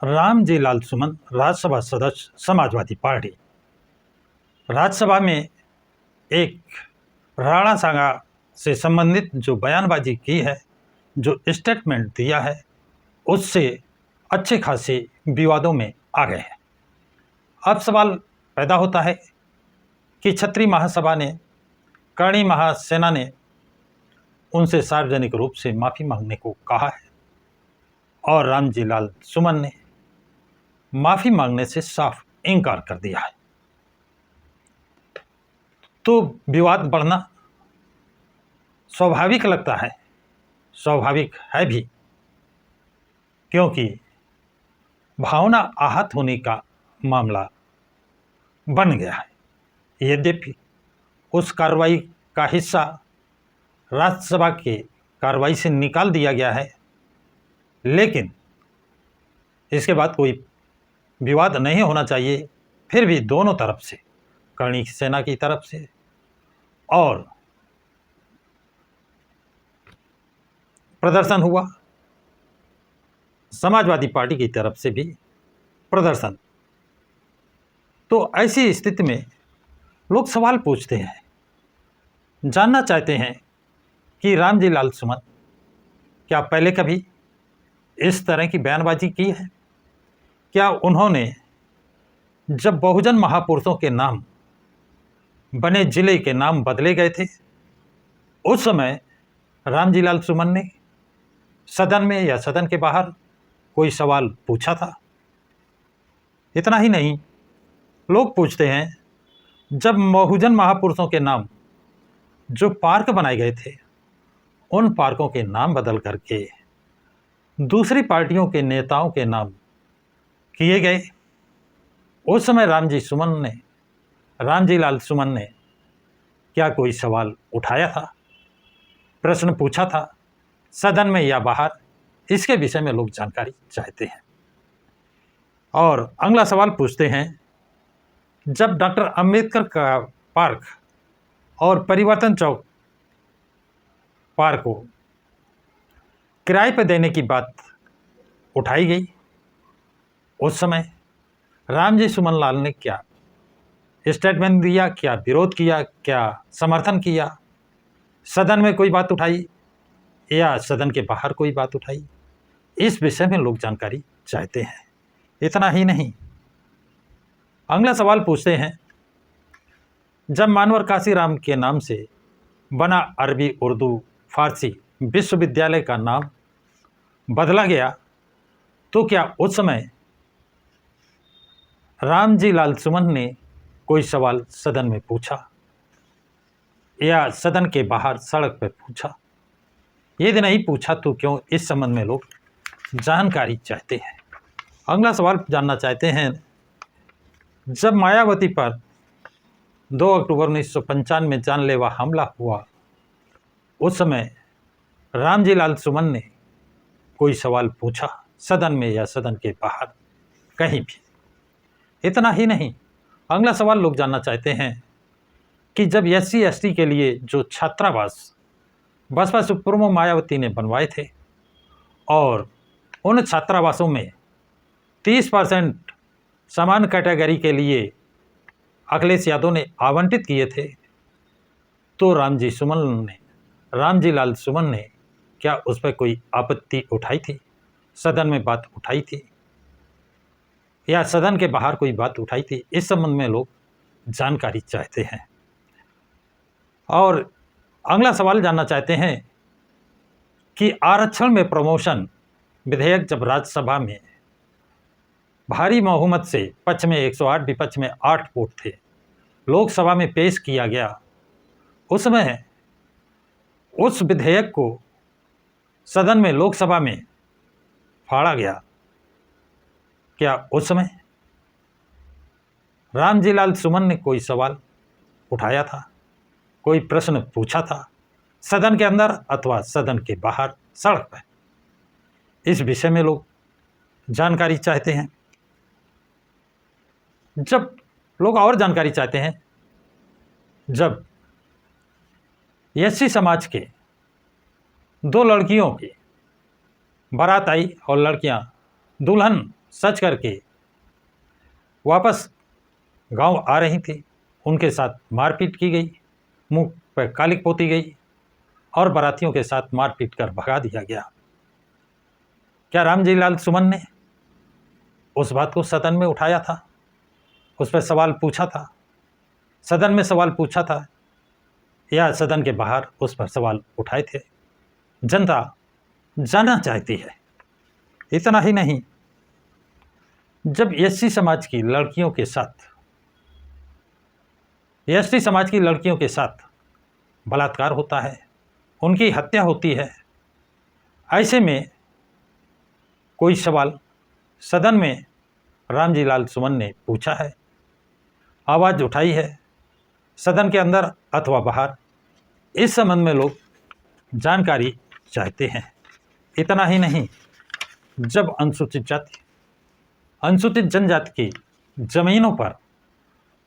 रामजी लाल सुमन, राज्यसभा सदस्य, समाजवादी पार्टी। राज्यसभा में एक राणा सांगा से संबंधित जो बयानबाजी की है, जो स्टेटमेंट दिया है, उससे अच्छे खासे विवादों में आ गए हैं। अब सवाल पैदा होता है कि क्षत्रिय महासभा ने, कर्णी महासेना ने उनसे सार्वजनिक रूप से माफ़ी मांगने को कहा है और रामजी लाल सुमन ने माफ़ी मांगने से साफ इनकार कर दिया है। तो विवाद बढ़ना स्वाभाविक लगता है, स्वाभाविक है भी, क्योंकि भावना आहत होने का मामला बन गया है। यद्यपि उस कार्रवाई का हिस्सा राज्यसभा के कार्रवाई से निकाल दिया गया है, लेकिन इसके बाद कोई विवाद नहीं होना चाहिए। फिर भी दोनों तरफ से, कर्णी सेना की तरफ से और प्रदर्शन हुआ, समाजवादी पार्टी की तरफ से भी प्रदर्शन। तो ऐसी स्थिति में लोग सवाल पूछते हैं, जानना चाहते हैं कि रामजी लाल सुमन क्या पहले कभी इस तरह की बयानबाजी की है? क्या उन्होंने जब बहुजन महापुरुषों के नाम बने जिले के नाम बदले गए थे, उस समय रामजी लाल सुमन ने सदन में या सदन के बाहर कोई सवाल पूछा था? इतना ही नहीं, लोग पूछते हैं, जब बहुजन महापुरुषों के नाम जो पार्क बनाए गए थे, उन पार्कों के नाम बदल करके दूसरी पार्टियों के नेताओं के नाम किए गए, उस समय रामजी लाल सुमन ने क्या कोई सवाल उठाया था, प्रश्न पूछा था सदन में या बाहर? इसके विषय में लोग जानकारी चाहते हैं। और अगला सवाल पूछते हैं, जब डॉक्टर अंबेडकर का पार्क और परिवर्तन चौक पार्क को किराए पर देने की बात उठाई गई, उस समय रामजी सुमन लाल ने क्या स्टेटमेंट दिया, क्या विरोध किया, क्या समर्थन किया? सदन में कोई बात उठाई या सदन के बाहर कोई बात उठाई? इस विषय में लोग जानकारी चाहते हैं। इतना ही नहीं, अगला सवाल पूछते हैं, जब मानवर काशीराम के नाम से बना अरबी उर्दू फारसी विश्वविद्यालय का नाम बदला गया, तो क्या उस समय रामजी लाल सुमन ने कोई सवाल सदन में पूछा या सदन के बाहर सड़क पर पूछा? यदि नहीं पूछा तो क्यों? इस संबंध में लोग जानकारी चाहते हैं। अगला सवाल जानना चाहते हैं, जब मायावती पर 2 अक्टूबर 1995 में जानलेवा हमला हुआ, उस समय रामजी लाल सुमन ने कोई सवाल पूछा सदन में या सदन के बाहर? कहीं भी। इतना ही नहीं, अगला सवाल लोग जानना चाहते हैं कि जब SC ST के लिए जो छात्रावास बसपा सुप्रीमो मायावती ने बनवाए थे और उन छात्रावासों में 30% समान कैटेगरी के लिए अखिलेश यादव ने आवंटित किए थे, तो रामजी लाल सुमन ने क्या उस पर कोई आपत्ति उठाई थी? सदन में बात उठाई थी या सदन के बाहर कोई बात उठाई थी? इस संबंध में लोग जानकारी चाहते हैं। और अगला सवाल जानना चाहते हैं कि आरक्षण में प्रमोशन विधेयक जब राज्यसभा में भारी बहुमत से, पक्ष में 108 विपक्ष में 8 वोट थे, लोकसभा में पेश किया गया, उसमें उस विधेयक को सदन में, लोकसभा में फाड़ा गया। क्या उस समय रामजी लाल सुमन ने कोई सवाल उठाया था, कोई प्रश्न पूछा था सदन के अंदर अथवा सदन के बाहर सड़क पर? इस विषय में लोग जानकारी चाहते हैं। जब लोग और जानकारी चाहते हैं, जब SC समाज के 2 लड़कियों की बारात आई और लड़कियां दुल्हन सच करके वापस गांव आ रही थी, उनके साथ मारपीट की गई, मुंह पर कालिक पोती गई और बारातियों के साथ मारपीट कर भगा दिया गया। क्या रामजी लाल सुमन ने उस बात को सदन में उठाया था, उस पर सवाल पूछा था, सदन में सवाल पूछा था, या सदन के बाहर उस पर सवाल उठाए थे? जनता जानना चाहती है। इतना ही नहीं, जब एससी समाज की लड़कियों के साथ बलात्कार होता है, उनकी हत्या होती है, ऐसे में कोई सवाल सदन में रामजी लाल सुमन ने पूछा है, आवाज़ उठाई है, सदन के अंदर अथवा बाहर? इस संबंध में लोग जानकारी चाहते हैं। इतना ही नहीं, जब अनुसूचित जनजाति की ज़मीनों पर,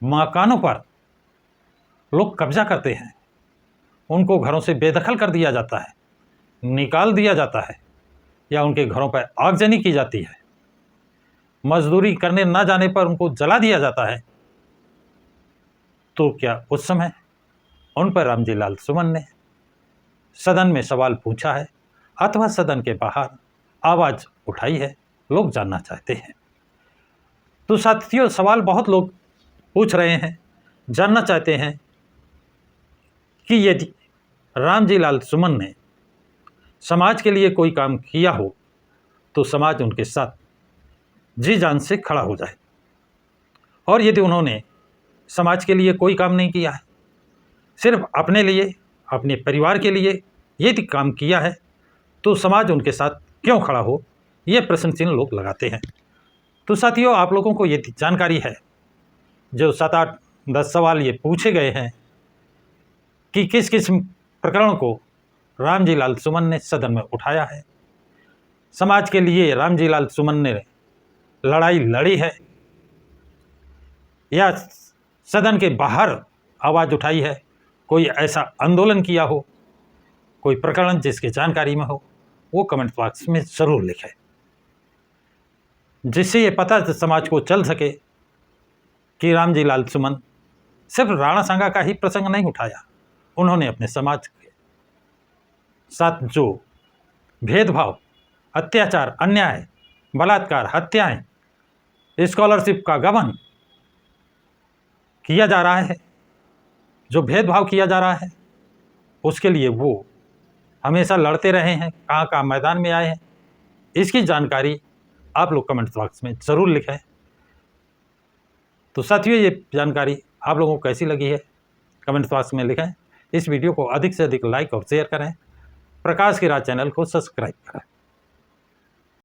मकानों पर लोग कब्जा करते हैं, उनको घरों से बेदखल कर दिया जाता है, निकाल दिया जाता है, या उनके घरों पर आगजनी की जाती है, मजदूरी करने न जाने पर उनको जला दिया जाता है, तो क्या उस समय उन पर रामजी लाल सुमन ने सदन में सवाल पूछा है अथवा सदन के बाहर आवाज़ उठाई है? लोग जानना चाहते हैं। तो साथियों, सवाल बहुत लोग पूछ रहे हैं, जानना चाहते हैं कि यदि रामजी लाल सुमन ने समाज के लिए कोई काम किया हो तो समाज उनके साथ जी जान से खड़ा हो जाए, और यदि उन्होंने समाज के लिए कोई काम नहीं किया है, सिर्फ अपने लिए, अपने परिवार के लिए यदि काम किया है, तो समाज उनके साथ क्यों खड़ा हो? ये प्रश्न चिन्ह लोग लगाते हैं। तो साथियों, आप लोगों को यदि जानकारी है, जो 7, 8, 10 सवाल ये पूछे गए हैं कि किस किस प्रकरण को रामजी लाल सुमन ने सदन में उठाया है, समाज के लिए रामजी लाल सुमन ने लड़ाई लड़ी है, या सदन के बाहर आवाज़ उठाई है, कोई ऐसा आंदोलन किया हो, कोई प्रकरण जिसकी जानकारी में हो, वो कमेंट बॉक्स में ज़रूर लिखें, जिससे ये पता समाज को चल सके कि रामजी लाल सुमन सिर्फ राणा सांगा का ही प्रसंग नहीं उठाया, उन्होंने अपने समाज के साथ जो भेदभाव, अत्याचार, अन्याय, बलात्कार, हत्याएं, स्कॉलरशिप का गबन किया जा रहा है, जो भेदभाव किया जा रहा है, उसके लिए वो हमेशा लड़ते रहे हैं, कहाँ मैदान में आए हैं, इसकी जानकारी आप लोग कमेंट बॉक्स में ज़रूर लिखें। तो साथियों, ये जानकारी आप लोगों को कैसी लगी है कमेंट बॉक्स में लिखें। इस वीडियो को अधिक से अधिक लाइक और शेयर करें। प्रकाश की राह चैनल को सब्सक्राइब करें।